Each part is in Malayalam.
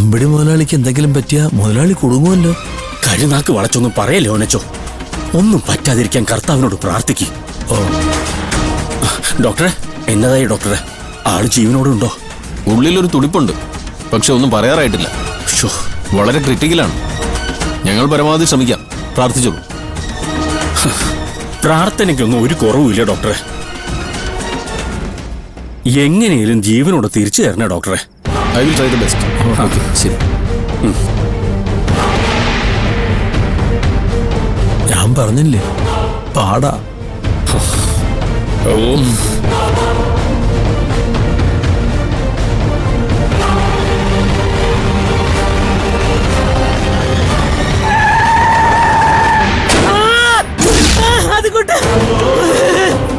അമ്പിടി മുതലാളിക്ക് എന്തെങ്കിലും പറ്റിയ മുതലാളി കുടുങ്ങുമല്ലോ. കരുനാക്ക് വളച്ചൊന്നും പറയല്ലേ ഓനച്ചോ. ഒന്നും പറ്റാതിരിക്കാൻ കർത്താവിനോട് പ്രാർത്ഥിക്കും. ഓ ഡോക്ടറെ, എന്നതായി ഡോക്ടറെ? ആള് ജീവനോടുണ്ടോ? ഉള്ളിലൊരു തുടിപ്പുണ്ട്, പക്ഷെ ഒന്നും പറയാറായിട്ടില്ല. വളരെ ക്രിട്ടിക്കലാണ്. ഞങ്ങൾ പരമാവധി ശ്രമിക്കാം. പ്രാർത്ഥിച്ചോളൂ. പ്രാർത്ഥനയ്ക്കൊന്നും ഒരു കുറവുമില്ല ഡോക്ടറെ. എങ്ങനെയും ജീവനോട് തിരിച്ചു തരണേ ഡോക്ടറെ. I will try the best. Okay, ശരി. ഞാൻ പറഞ്ഞില്ലേ, പാടാ.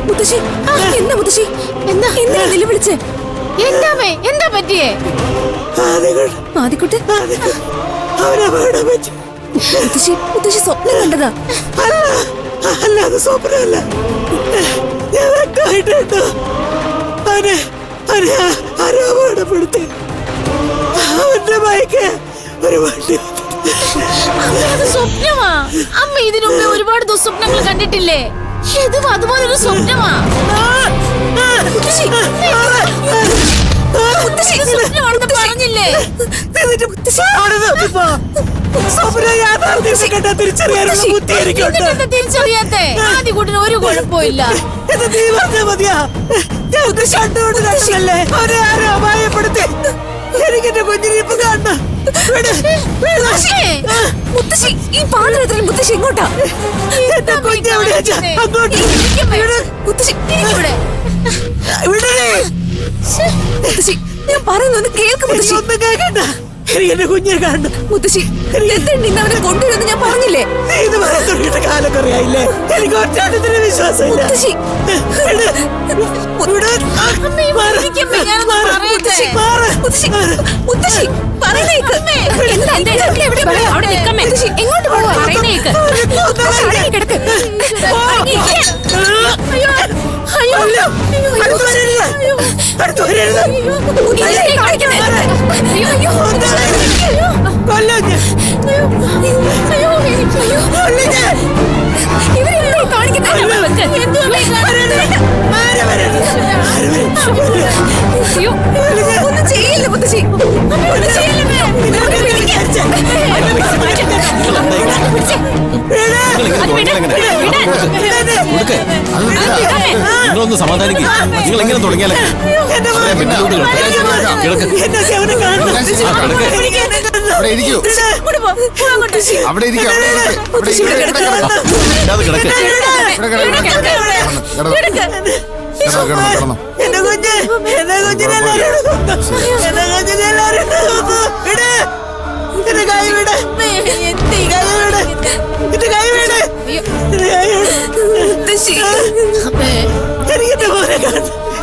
മുത്തശ്ശി, എന്താ മുത്തശ്ശി? എന്താ വിളിച്ചേ? എന്താ പറ്റിയേ? ആദിക്കുട്ടി, മുത്തശ്ശി സ്വപ്നം കണ്ടതാ? അല്ല, അത് സ്വപ്നമല്ല. ഞാൻ വ്യക്തമായിട്ട് അപകടപ്പെടുത്തി. അവന്റെ ബൈക്ക് ഒരു വണ്ടി. സ്വപ്നമാ? അമ്മ ഇതിനു മുമ്പേ ഒരുപാട് ദുസ്വപ്നങ്ങൾ കണ്ടിട്ടില്ലേ? ഇതും അതുപോലൊരു സ്വപ്നമാ. പറഞ്ഞില്ലേ? തിരിച്ചറിയാത്തെ ആദ്യകൂട്ടിന് ഒരു കുഴപ്പമില്ല. എനിക്കെന്റെ കുഞ്ഞിനിപ്പ് കാണണം. മുത്തശ്ശി, ഈ പാത്രത്തിൽ മുത്തശ്ശി എങ്ങോട്ടാ? മുത്തശ്ശി, ഞാൻ പറയുന്നത് കേൾക്ക് മുത്തശ്ശി. ഒന്നും കേൾക്കണ്ട. എനിക്കെന്റെ കുഞ്ഞിനെ കാണണം. മുത്തശ്ശി, നിന്ന് അവനെ കൊണ്ടുവരുമെന്ന് ഞാൻ പറഞ്ഞില്ലേ? ഇത് പറയാൻ തുടങ്ങിയിട്ട് കാലം കുറയായില്ലേ? എനിക്ക് ഒറ്റ വിശ്വാസമില്ല. മുത്തശ്ശി, എങ്ങോട്ട് പോവാ? ഒന്നും ചെയ്യില്ല മുത്തശ്ശി. നിങ്ങളൊന്ന് സമാധാനിക്കും. നിങ്ങൾ എങ്ങനെ തുടങ്ങിയാലേ?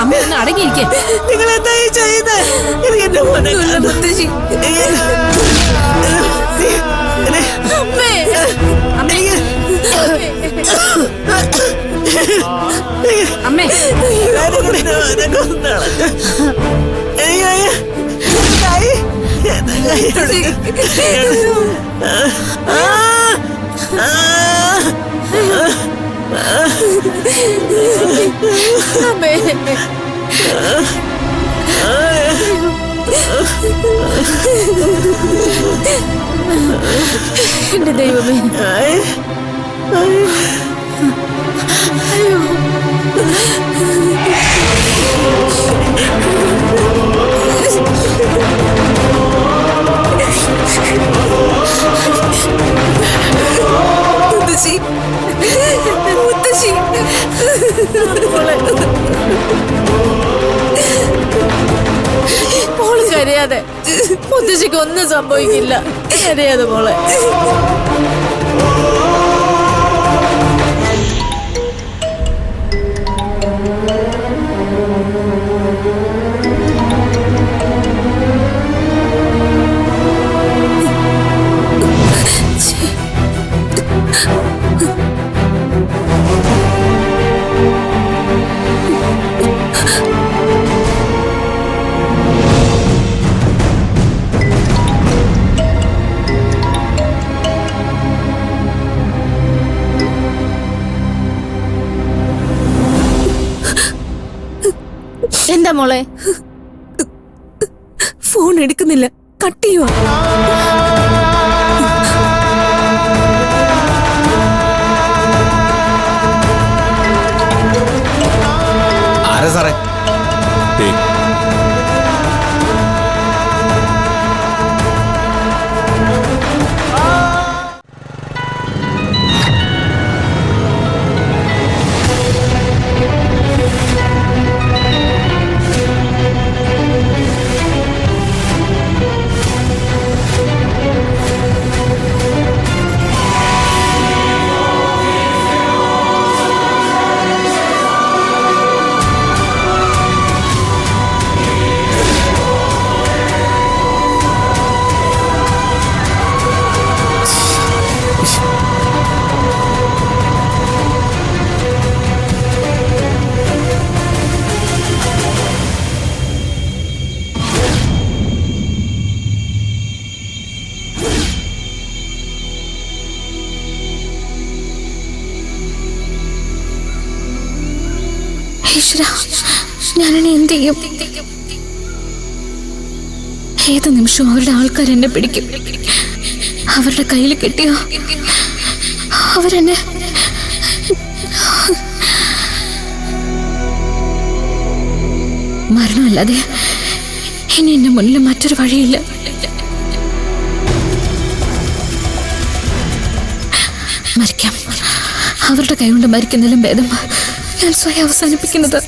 അമ്മ ഒന്ന് അടങ്ങിയിരിക്കേ. നിങ്ങൾ എന്താ ചെയ്യുന്നത്? എനിക്ക് മോനെ മുത്തശ്ശി, അമ്മേ, എന്റെ ദൈവമേ. മുത്തശ്ശി, മുത്തശ്ശി, മോള് കരയാതെ. മുത്തശ്ശിക്ക് ഒന്നും സംഭവിക്കില്ല. കരയാതെ മോളെ. എന്താ മോളെ? ഫോൺ എടുക്കുന്നില്ല, കട്ട് ചെയ്യുവാ. ആരാ സാറേ? ഞാനെന്നെ എന്ത് ചെയ്യും? ഏത് നിമിഷവും അവരുടെ ആൾക്കാർ എന്നെ പിടിക്കും. അവരുടെ കയ്യിൽ കിട്ടിയോ അവരെന്നെ മരണമല്ലാതെ ഇനി എന്റെ മുന്നിൽ മറ്റൊരു വഴിയില്ല. മരിക്കാം. അവരുടെ കൈകൊണ്ട് മരിക്കുന്നതിലും ഭേദം ഞാൻ സ്വയം അവസാനിപ്പിക്കുന്നത്.